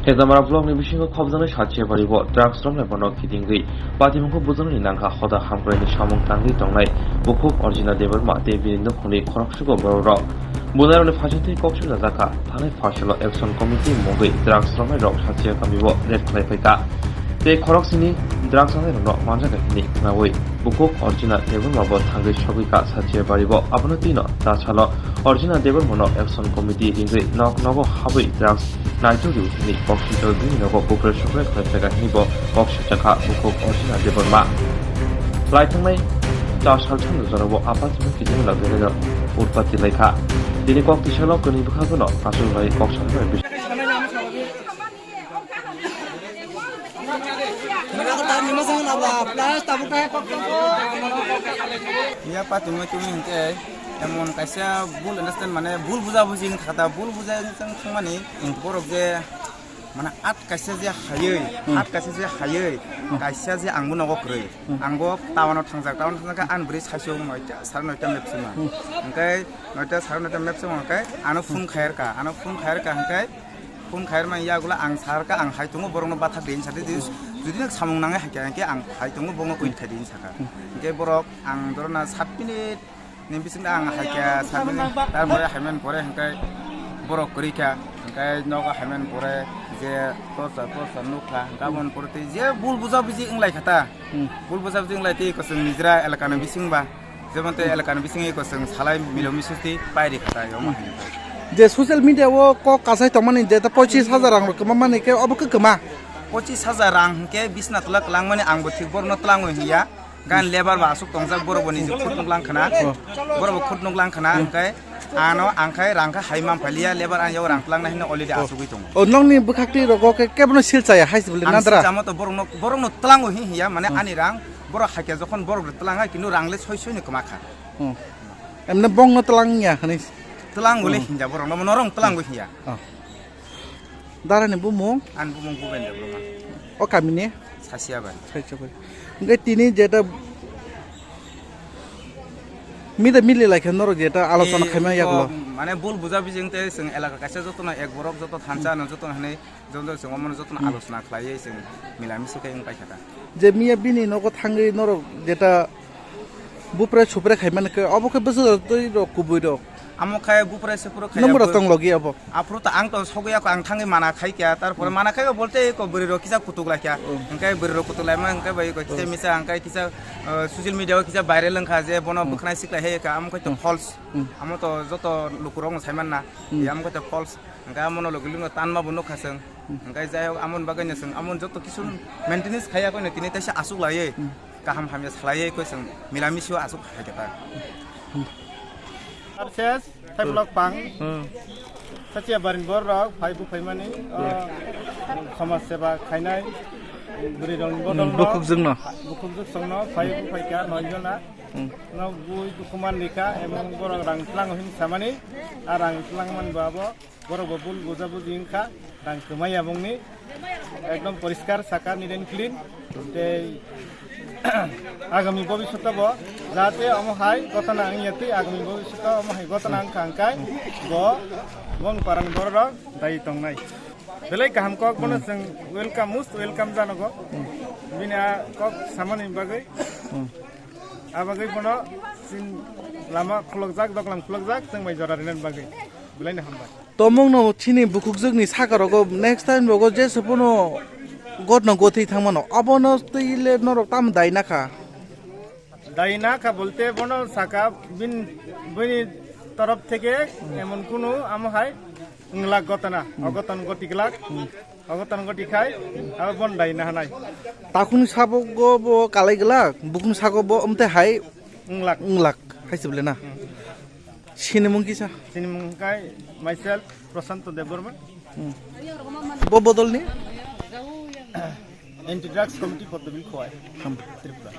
Hezamara blog ni bisingo khobjane sache baribo drugs rom lepono kidingri patimongko bujoni nangka khoda hamkrani samung tangri tongnai bukhuk original deborma te birindo khoni khoroksugo bororo bunarone phajati koksu jaka thane phasalo action committee mogi drugs rom rok sache kamibo red khlai phaika te khoroksini drugs rom no manja gani nawoi bukhuk original deborma bo thangri sobika sache baribo abonotino ta chalo original deborma action committee ringri nok nogo haboi drugs Naito ni boxi to ni no popre sokre khata ni bo boxi chakha buko origina de borma laitung mai ta salchun jorobo apat ni kijing lagere no utpatti lekha dini kok tisalo koni bukha no asul lai kok salbe ya patung cumi inte emon kaisa bul understand mane bul buja buji khata bul buja sang khmani borok je mana at kaisa je hayei kaisa je angbu nogo krei angbo tawano thangjak an bri sasio noita sar noita mepsima engkai noita sar noita mepsima engkai ano phum khair ka engkai phum khair ma yagula ang sar ka ang haitungo borong no batha din sate judi nak samung nangai hakya ang haitungo bongo kuin thadin saka engkai borok ang dorona 7 minute Nimpising ang hakya sabi tarpore hamen pore hangkai borok korika hangkai noga hamen pore je torsa nukha gamon porte je bul buja biji inglai khata bul buja biji inglai ti koseng nijra elakana bising ba jemonte elakana bising e koseng salai milomisiti pairi khata yoma je social media wo ko kasai tomani je ta 25000 rang kama mane ke obuk kama 25000 rang ke bisna tulak langmani angbo thik borno tlango hiya gan lebar ba asuk tongjak boroboni khutnung langkhana borobo khutnung langkhana angkai ano angkai rangka haimam phalia lebar an yaw rangklangna hino already asugui tong o nongni bukhakti rogo ke kebno silchaya haisibule nadra jamo to borongno tlango hiya mane ani rang borok hakya jokhon borok tlanga kintu rangle soisoi ni kmakha emne bongno tlangnya khani tlangole hinja borong norong tlango hiya darani bumung an bumung buben de borong o kamine sasia ba ngai tini jeta মিলে লাইখে নর যেটা আলোচনা Khaimah ইয়াগলো মানে বুল বুঝা বিজংতে जों এলাকা কাছে যতনা এক বরক যত থানসা ন যত হানে যত जों মন যত আলোচনা খাইয়ে जों মিলামিসে কাই পাই থাকা যে মিয়া বিনি নগো থাঙ্গি নর যেটা বুপ্রে সুপ্রে খাইমানকে অবকে বসু তৈ কুবুই র আমখায় বুপ্রে সুপ্রে খাই নম্বর তং লগি অব আপ্রুতা আং তো সগয়া কো আং থাঙ্গি মানা খাই কিয়া তারপরে মানা খাই বলতে কো বরি র কিসা কুতুগলা কিয়া আংকাই বরি র কুতুলাই মা আংকাই বাই কো কিসা মিসা আংকাই কিসা সোশ্যাল মিডিয়াও কিসা ভাইরাল লংখা যে বন বখনাই সিকলা হে কা আমখাই তো ফলস আম তো যত লুকুরং সাইমান না আমখাই তো ফলস আংকাই আমন লগিলুন তানমা বনো খাসং আংকাই যাই আমন বাগাইনা সং আমন যত কিছু মেইনটেনেন্স খাইয়া কইনা তিনি তাইসা আসুক লায়ে কাহাম হামিয়া সালায়ে কই সং মিলামিসিও আসুক হাইতা Arses, saya blog pang. Saja barin borok, faibu faimani. Samas seba kainai. Beri dong bodong. bukuk jengno Bukuk jengno, faibu faika nojona. No bui dukuman nika, emang borok rang tlang hing samani. Arang tlang man babo, borok bobul bojabu jingka, rang kemaya mungni. Ekdom poriskar saka niden clean. আগামী ভবিষ্যতে যাতে আমহাই গতনা আংয়াতি আগামী ভবিষ্যতে আমহাই গতনা আংখাংকাই বং পারাং বড় দায়ী তংনাই বেলাই কাহাম cock বনো जों ওয়েলকাম মোস্ট ওয়েলকাম জানগো বিনা কক সামানি বাগৈ আবাগৈ বনো সিন লামা খলকজাক দকলাম খলকজাক जों মাই জরারিনান বাগৈ বেলাইনা হামবাই তমং ন চিনি বুকুক জগনি সাকারগো নেক্সট টাইম বগো যে সপনো গতন গতি থামনো অবনো তইলে নরক তাম দাইনাখা বলতে বনো সাকা বিন বনি তরফ থেকে এমন কোনো আমহাই লাখ গতনা অগতন গতিকলাক অগতন গতিখাই আর বন দাইনা হানাই তাকুন সাবগো ব কালাইগলাক বুকুন সাগো ব আমতে হাই লাখ হাইসবলে না সিনেমং কিসা সিনেমংকাই মাইসেলফ প্রশান্ত দেববর্মন ব বদলনি Anti-drugs committee for the Bill Tripura